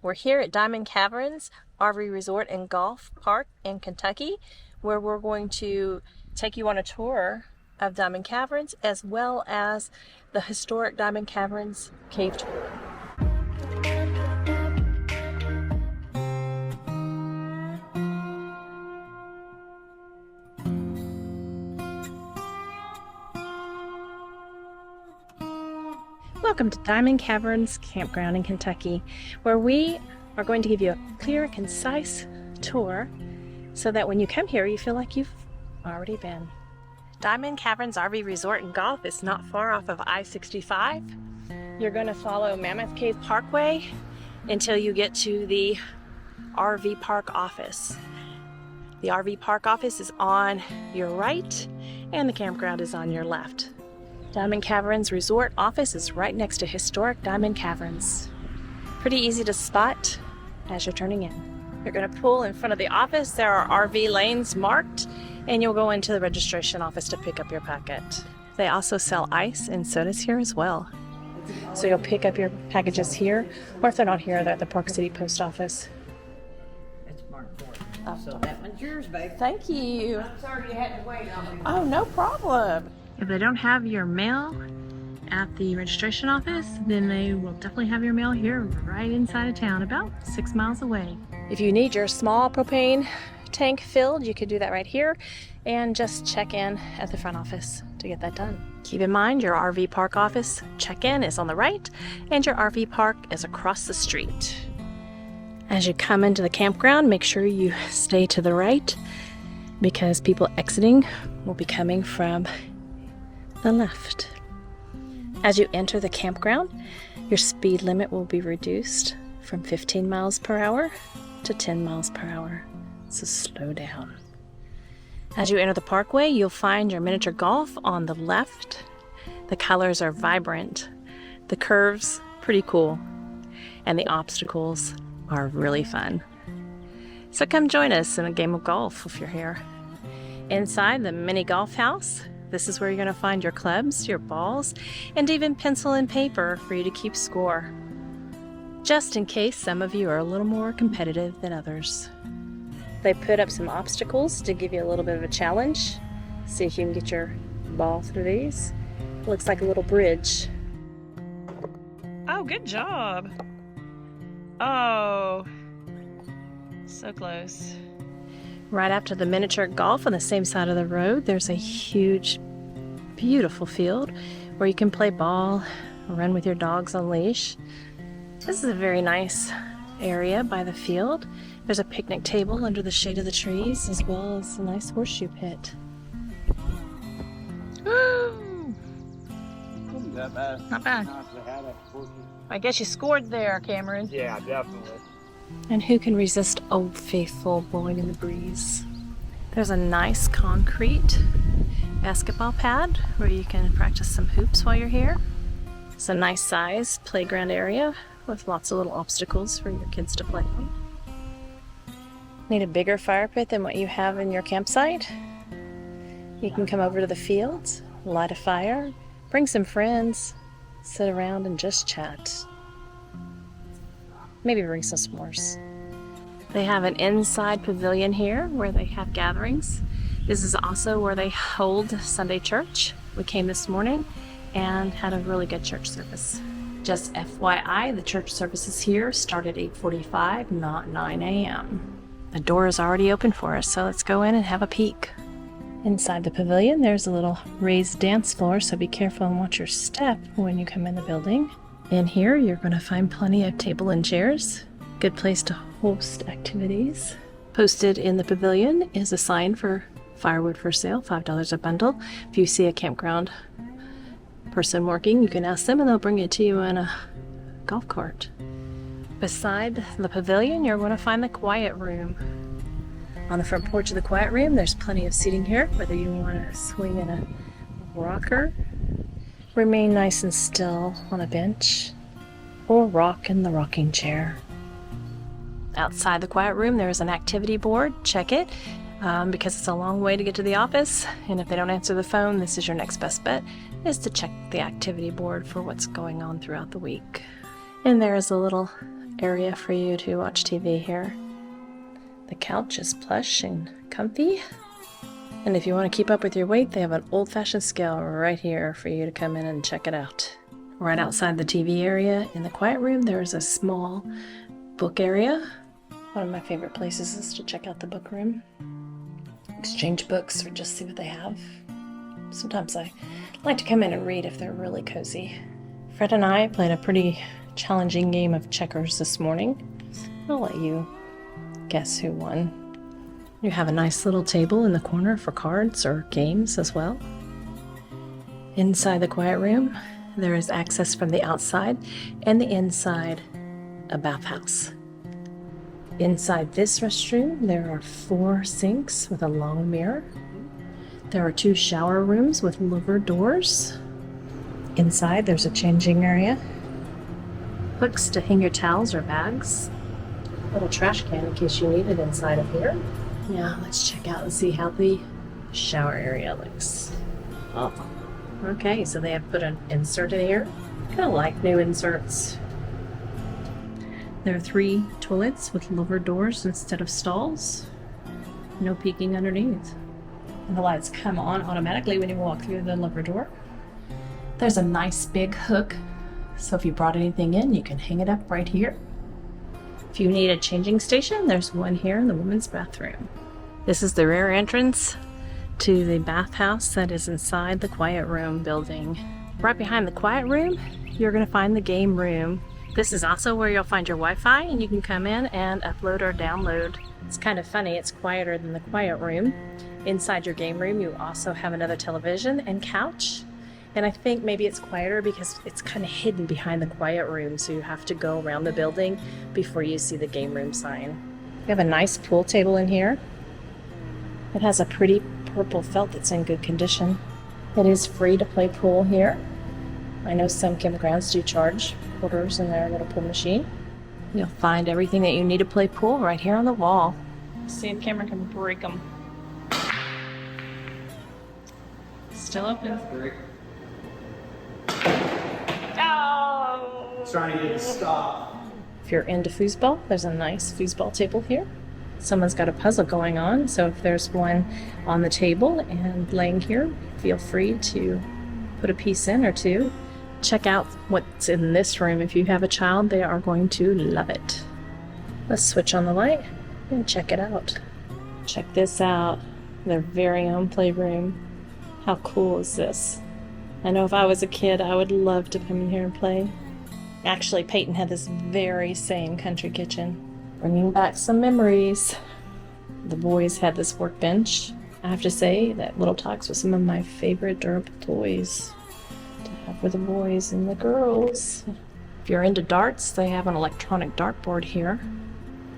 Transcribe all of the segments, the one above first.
We're here at Diamond Caverns RV Resort and Golf Park in Kentucky, where we're going to take you on a tour of Diamond Caverns as well as the historic Diamond Caverns cave tour. Welcome to Diamond Caverns Campground in Kentucky, where we are going to give you a clear, concise tour so that when you come here, you feel like you've already been. Diamond Caverns RV Resort and Golf is not far off of I-65. You're going to follow Mammoth Cave Parkway until you get to the RV Park office. The RV Park office is on your right, and the campground is on your left. Diamond Caverns Resort office is right next to historic Diamond Caverns. Pretty easy to spot as you're turning in. You're going to pull in front of the office. There are RV lanes marked, and you'll go into the registration office to pick up your packet. They also sell ice and sodas here as well. So you'll pick up your packages here, or if they're not here, they're at the Park City Post Office. It's marked for you. So that one's yours, babe. Thank you. I'm sorry you had to wait on me. Oh, no problem. If they don't have your mail at the registration office, then they will definitely have your mail here right inside of town, about 6 miles away. If you need your small propane tank filled, you could do that right here and just check in at the front office to get that done. Keep in mind your RV park office check-in is on the right and your RV park is across the street. As you come into the campground, make sure you stay to the right because people exiting will be coming from the left. As you enter the campground, your speed limit will be reduced from 15 miles per hour to 10 miles per hour. So slow down. As you enter the parkway, you'll find your miniature golf on the left. The colors are vibrant, the curves pretty cool, and the obstacles are really fun. So come join us in a game of golf if you're here. Inside the mini golf house, this is where you're going to find your clubs, your balls, and even pencil and paper for you to keep score. Just in case some of you are a little more competitive than others. They put up some obstacles to give you a little bit of a challenge. See if you can get your ball through these. Looks like a little bridge. Oh, good job. Oh, so close. Right after the miniature golf on the same side of the road, there's a huge, beautiful field where you can play ball, run with your dogs on leash. This is a very nice area by the field. There's a picnic table under the shade of the trees, as well as a nice horseshoe pit. Woo! Not bad. Not bad. I guess you scored there, Cameron. Yeah, definitely. And who can resist Old Faithful blowing in the breeze? There's a nice concrete basketball pad where you can practice some hoops while you're here. It's a nice size playground area with lots of little obstacles for your kids to play on. Need a bigger fire pit than what you have in your campsite? You can come over to the fields, light a fire, bring some friends, sit around and just chat. Maybe bring some s'mores. They have an inside pavilion here where they have gatherings. This is also where they hold Sunday church. We came this morning and had a really good church service. Just FYI, the church services here start at 8:45, not 9 a.m. The door is already open for us, so let's go in and have a peek. Inside the pavilion, there's a little raised dance floor, so be careful and watch your step when you come in the building. In here, you're going to find plenty of table and chairs. Good place to host activities. Posted in the pavilion is a sign for firewood for sale, $5 a bundle. If you see a campground person working, you can ask them and they'll bring it to you in a golf cart. Beside the pavilion, you're going to find the quiet room. On the front porch of the quiet room, there's plenty of seating here, whether you want to swing in a rocker, remain nice and still on a bench, or rock in the rocking chair. Outside the quiet room, there's an activity board. Check it because it's a long way to get to the office, and if they don't answer the phone, this is your next best bet, is to check the activity board for what's going on throughout the week. And there is a little area for you to watch TV here. The couch is plush and comfy. And if you want to keep up with your weight, they have an old-fashioned scale right here for you to come in and check it out. Right outside the TV area in the quiet room, there is a small book area. One of my favorite places is to check out the book room. Exchange books or just see what they have. Sometimes I like to come in and read if they're really cozy. Fred and I played a pretty challenging game of checkers this morning. I'll let you guess who won. You have a nice little table in the corner for cards or games as well. Inside the quiet room, there is access from the outside and the inside, a bathhouse. Inside this restroom, there are 4 sinks with a long mirror. There are 2 shower rooms with louvered doors. Inside, there's a changing area. Hooks to hang your towels or bags. A little trash can in case you need it inside of here. Yeah, let's check out and see how the shower area looks. Oh. Okay, so they have put an insert in here. Kind of like new inserts. There are 3 toilets with louvered doors instead of stalls. No peeking underneath. And the lights come on automatically when you walk through the louvered door. There's a nice big hook, so if you brought anything in, you can hang it up right here. If you need a changing station, there's one here in the women's bathroom. This is the rear entrance to the bathhouse that is inside the quiet room building. Right behind the quiet room, you're going to find the game room. This is also where you'll find your Wi-Fi, and you can come in and upload or download. It's kind of funny, it's quieter than the quiet room. Inside your game room, you also have another television and couch. And I think maybe it's quieter because it's kind of hidden behind the quiet room, so you have to go around the building before you see the game room sign. We have a nice pool table in here. It has a pretty purple felt that's in good condition. It is free to play pool here. I know some campgrounds do charge quarters in their little pool machine. You'll find everything that you need to play pool right here on the wall. See if camera can break them. Still open. Oh! Trying to get it to stop. If you're into foosball, there's a nice foosball table here. Someone's got a puzzle going on, so if there's one on the table and laying here, feel free to put a piece in or two. Check out what's in this room. If you have a child, they are going to love it. Let's switch on the light and check it out. Check this out, their very own playroom. How cool is this? I know if I was a kid, I would love to come in here and play. Actually, Peyton had this very same country kitchen. Bringing back some memories. The boys had this workbench. I have to say that Little Talks was some of my favorite durable toys to have for the boys and the girls. If you're into darts, they have an electronic dartboard here.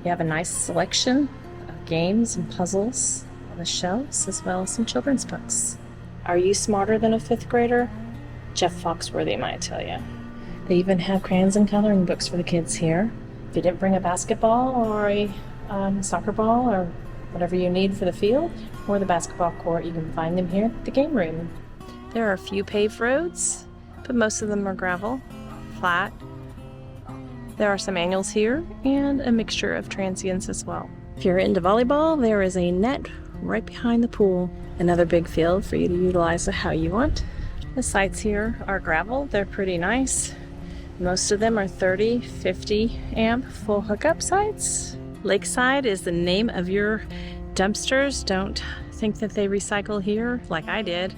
You have a nice selection of games and puzzles on the shelves, as well as some children's books. Are you smarter than a 5th grader? Jeff Foxworthy might tell you. They even have crayons and coloring books for the kids here. If you didn't bring a basketball or a soccer ball or whatever you need for the field or the basketball court, you can find them here at the game room. There are a few paved roads, but most of them are gravel, flat. There are some annuals here and a mixture of transients as well. If you're into volleyball, there is a net right behind the pool. Another big field for you to utilize how you want. The sites here are gravel. They're pretty nice. Most of them are 30, 50 amp full hookup sites. Lakeside is the name of your dumpsters. Don't think that they recycle here like I did.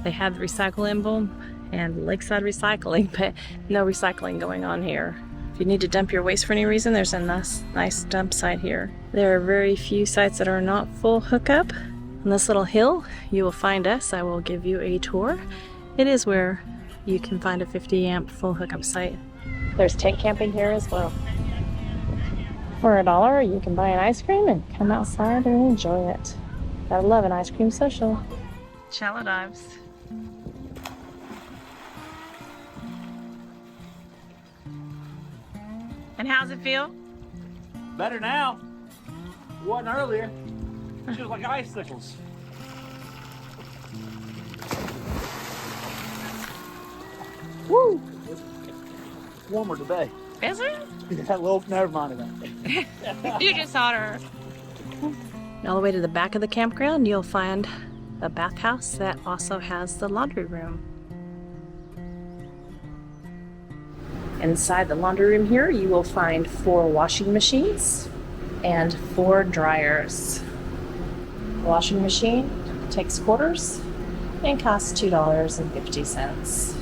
They have the recycle emblem and Lakeside Recycling, but no recycling going on here. If you need to dump your waste for any reason, there's a nice dump site here. There are very few sites that are not full hookup. On this little hill, you will find us. I will give you a tour. It is where you can find a 50 amp full hookup site. There's tent camping here as well. For $1, you can buy an ice cream and come outside and enjoy it. I love an ice cream social. Shallow dives. And how's it feel? Better now. It wasn't earlier. It was like icicles. Woo! It's warmer today. Is it? That little, never mind that. You just saw her. All the way to the back of the campground, you'll find a bathhouse that also has the laundry room. Inside the laundry room here, you will find 4 washing machines and 4 dryers. The washing machine takes quarters and costs $2.50.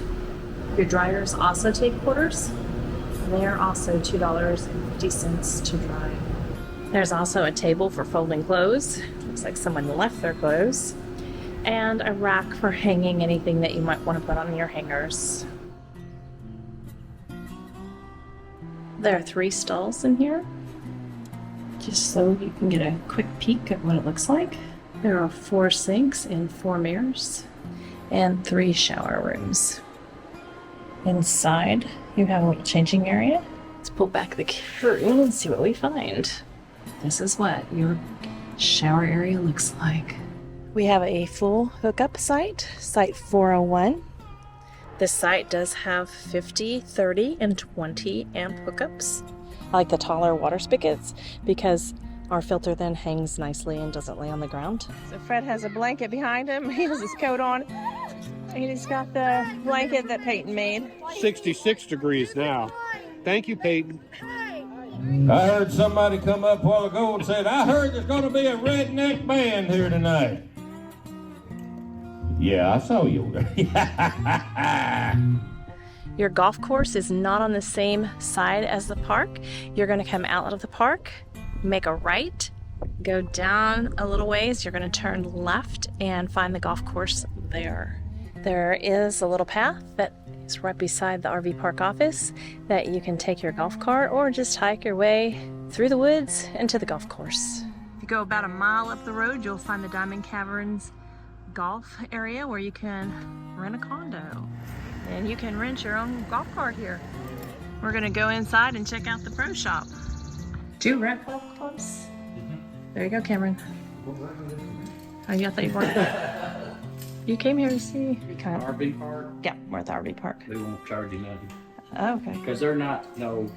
Your dryers also take quarters. They are also $2.50 to dry. There's also a table for folding clothes. Looks like someone left their clothes. And a rack for hanging anything that you might want to put on your hangers. There are 3 stalls in here, just so you can get a quick peek at what it looks like. There are 4 sinks and 4 mirrors, and 3 shower rooms. Inside, you have a little changing area. Let's pull back the curtain and see what we find. This is what your shower area looks like. We have a full hookup site, site 401. This site does have 50, 30, and 20 amp hookups. I like the taller water spigots because our filter then hangs nicely and doesn't lay on the ground. So Fred has a blanket behind him. He has his coat on. And he's got the blanket that Peyton made. 66 degrees now. Thank you, Peyton. I heard somebody come up a while ago and said, I heard there's going to be a redneck band here tonight. Yeah, I saw you. Your golf course is not on the same side as the park. You're going to come out of the park, make a right, go down a little ways. You're going to turn left and find the golf course there. There is a little path that is right beside the RV park office that you can take your golf cart or just hike your way through the woods into the golf course. If you go about a mile up the road, you'll find the Diamond Caverns golf area where you can rent a condo. And you can rent your own golf cart here. We're gonna go inside and check out the pro shop. Do you rent golf clubs? There you go, Cameron. Oh, you thought you weren't. You came here to see. RV park? Yeah, we're at the RV park. They won't charge you nothing. Oh, okay. Because they're not, no.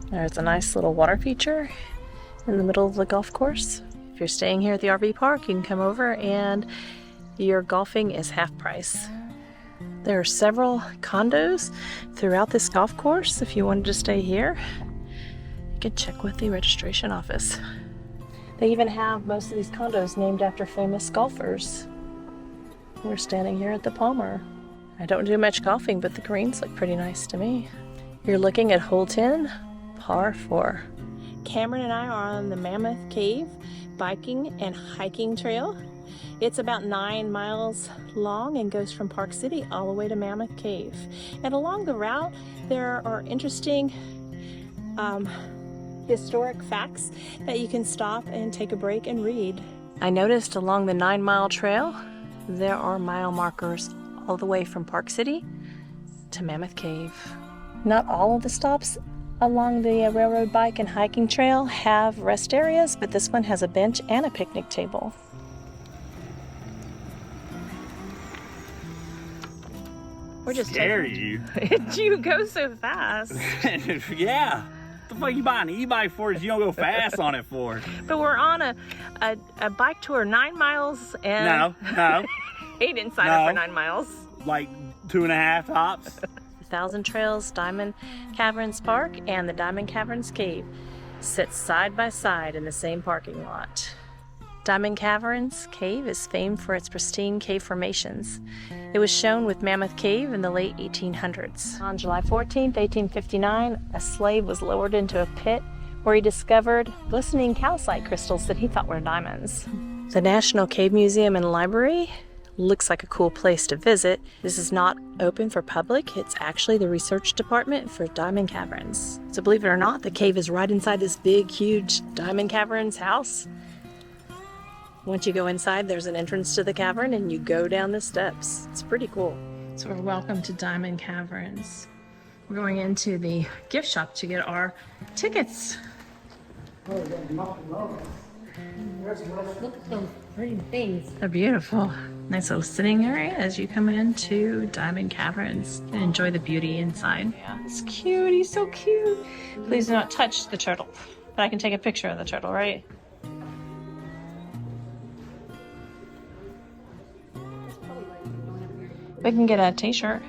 There's a nice little water feature in the middle of the golf course. If you're staying here at the RV park, you can come over and your golfing is half price. There are several condos throughout this golf course. If you wanted to stay here, you can check with the registration office. They even have most of these condos named after famous golfers. We're standing here at the Palmer. I don't do much golfing, but the greens look pretty nice to me. You're looking at hole 10, par 4. Cameron and I are on the Mammoth Cave biking and hiking trail. It's about 9 miles long and goes from Park City all the way to Mammoth Cave. And along the route, there are interesting historic facts that you can stop and take a break and read. I noticed along the 9-mile trail, there are mile markers all the way from Park City to Mammoth Cave. Not all of the stops along the railroad bike and hiking trail have rest areas, but this one has a bench and a picnic table. We're just Scare you. You go so fast. Yeah. What the fuck you buying an e-bike for if you don't go fast on it for? But we're on a bike tour 9 miles and... No. He didn't sign up for 9 miles. Like 2.5 tops. Thousand Trails Diamond Caverns Park and the Diamond Caverns Cave sit side by side in the same parking lot. Diamond Caverns Cave is famed for its pristine cave formations. It was shown with Mammoth Cave in the late 1800s. On July 14, 1859, a slave was lowered into a pit where he discovered glistening calcite crystals that he thought were diamonds. The National Cave Museum and Library looks like a cool place to visit. This is not open for public. It's actually the research department for Diamond Caverns. So believe it or not, the cave is right inside this big, huge Diamond Caverns house. Once you go inside, there's an entrance to the cavern and you go down the steps. It's pretty cool. So we're welcome to Diamond Caverns. We're going into the gift shop to get our tickets. Look at those pretty things. They're beautiful. Nice little sitting area as you come into Diamond Caverns and enjoy the beauty inside. Yeah, it's cute. He's so cute. Please do not touch the turtle. But I can take a picture of the turtle, right? We can get a t-shirt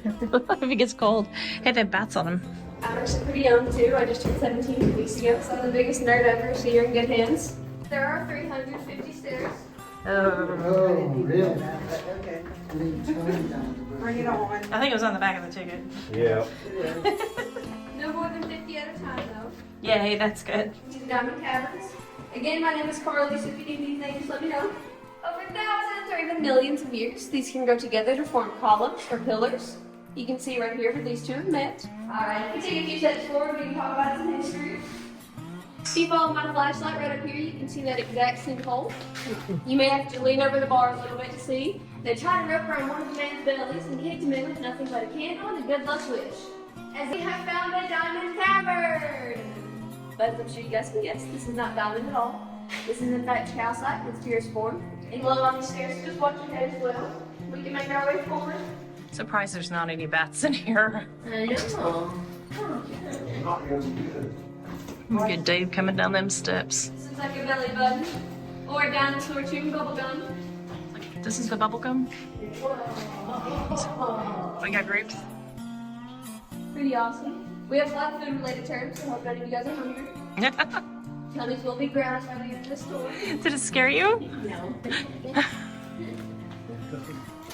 if it gets cold. Hey, they have bats on them. I'm actually pretty young too. I just turned 17 weeks ago, so I'm the biggest nerd ever, so you're in good hands. There are 350 stairs. Oh, really? Okay. Bring it on. I think it was on the back of the ticket. Yeah. No more than 50 at a time though. Yay, that's good. These are Diamond Caverns. Again, my name is Carly, so if you need anything, just let me know. Over thousands or even millions of years, these can go together to form columns or pillars. You can see right here where these two have met. Alright, if we take a few steps forward, we can talk about some history. If you follow my flashlight right up here, you can see that exact sinkhole. You may have to lean over the bar a little bit to see. They tied a rope around one of the man's bellies and kicked him in with nothing but a candle and a good luck wish. As we have found a diamond cavern! But I'm sure you guys can guess, this is not diamond at all. This is in fact calcite with fierce form. And below on the stairs, just watch your head as well. We can make our way forward. Surprised there's not any bats in here. I know. Look at Dave coming down them steps. This is like a belly button or a dinosaur chewing bubble gum. This is the bubble gum. We got grapes. Pretty awesome. We have a lot of food related terms, so I hope none of you guys are hungry. Tummies will be ground by the end of the store. Did it scare you? No.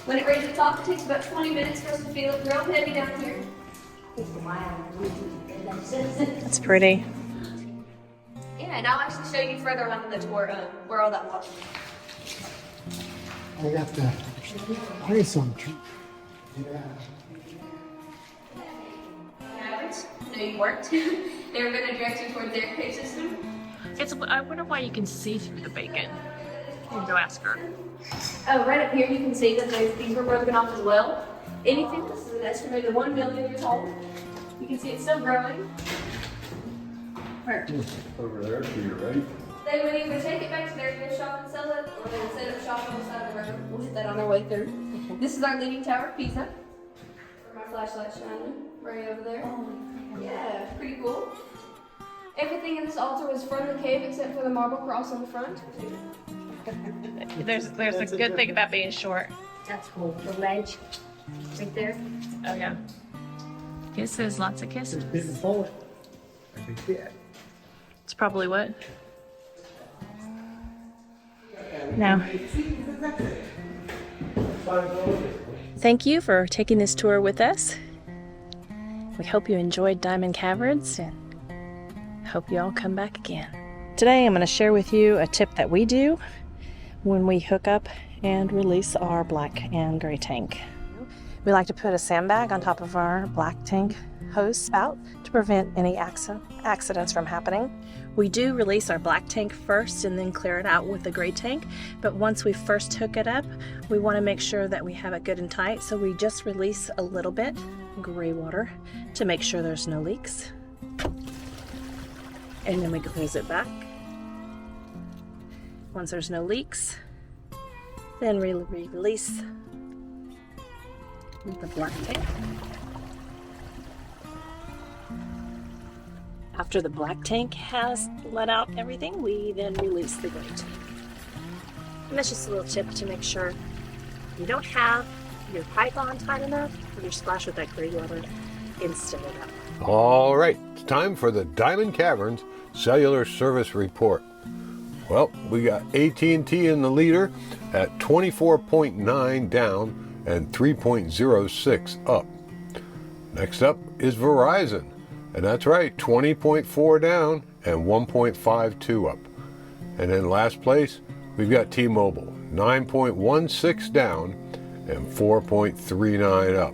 When it rains to talk, it takes about 20 minutes for us to feel it real heavy down here. That's pretty. Yeah, and I'll actually show you further on the tour where all that was. I got to play some. No, you weren't. They were going to direct you toward their cave system. I wonder why you can see through the bacon. You can go ask her. Oh, right up here you can see that these were broken off as well. Anything, this is an estimated 1 million years old. You can see it's still growing. Where? Over there to your right. They would either take it back to their gift shop and sell it, or they would set up shop on the side of the road. We'll hit that on our way through. This is our Leaning Tower of Pisa. Where my flashlight's shining, right over there. Yeah, pretty cool. Everything in this altar was from the cave except for the marble cross on the front. There's a good thing about being short. That's cool. The ledge right there. Oh yeah. Kisses, lots of kisses. Forward. It's probably what? No. Thank you for taking this tour with us. We hope you enjoyed Diamond Caverns and hope you all come back again. Today I'm going to share with you a tip that we do when we hook up and release our black and gray tank. We like to put a sandbag on top of our black tank hose spout to prevent any accidents from happening. We do release our black tank first and then clear it out with the gray tank, but once we first hook it up, we want to make sure that we have it good and tight, so we just release a little bit gray water to make sure there's no leaks. And then we close it back. Once there's no leaks, then we release the black tank. After the black tank has let out everything, we then release the gray tank. And that's just a little tip to make sure you don't have your pipe on tight enough, or you splash with that gray water instead of that. All right, it's time for the Diamond Caverns Cellular Service Report. Well, we got AT&T in the leader at 24.9 down and 3.06 up. Next up is Verizon, and that's right, 20.4 down and 1.52 up. And in last place, we've got T-Mobile, 9.16 down and 4.39 up.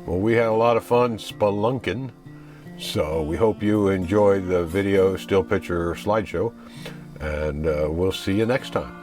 Well, we had a lot of fun spelunking, so we hope you enjoyed the video, still picture, slideshow, and we'll see you next time.